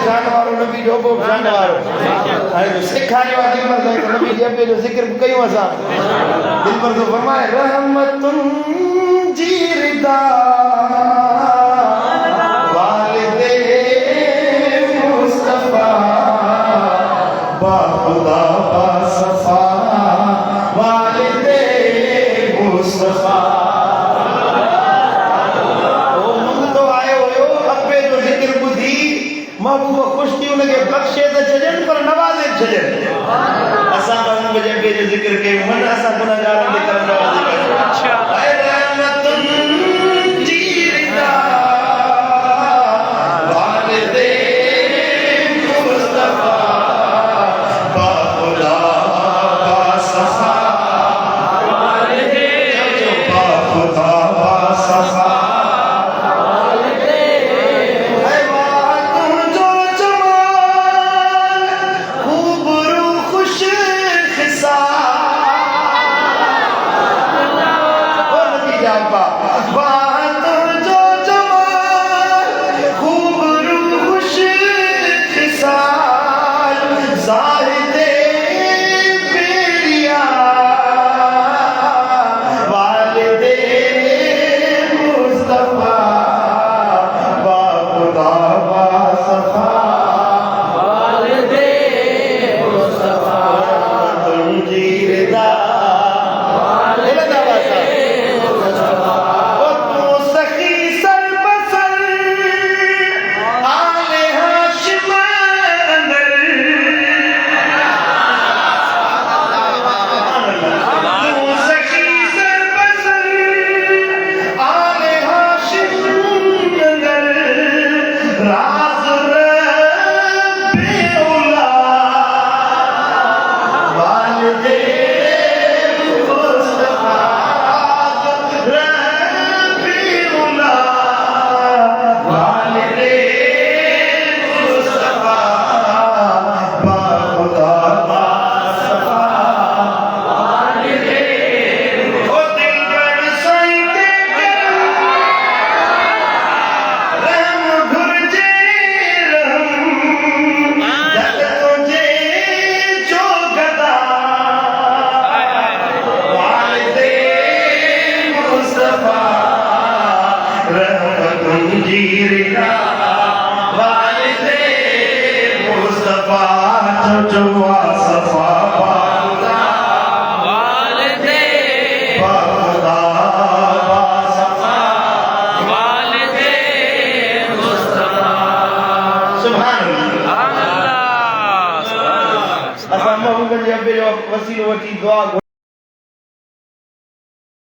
शान वारो नबी जो बो शान वारो हाणे सिखारियो आहे दिल पर नबी जे अबे जो जिक्र कयूं असां दिल पर तो फरमाए रहमतुन जीरदा वालिदे मुस्तफा बा खुदा बा सफा वालिदे मुस्तफा महबूब खुश थी उनके बख्शे त छजन पर नवाज़े छजन असा महबूब जे बे जो जिक्र के मन असा गुनाहगारन दे करन वाला जिक्र अच्छा ऐ रहमतुन जीरदा वालिदे मुस्तफा बा खुदा बा सफा वालिदे बा खुदा बा सफा वसीलो वठी दुआ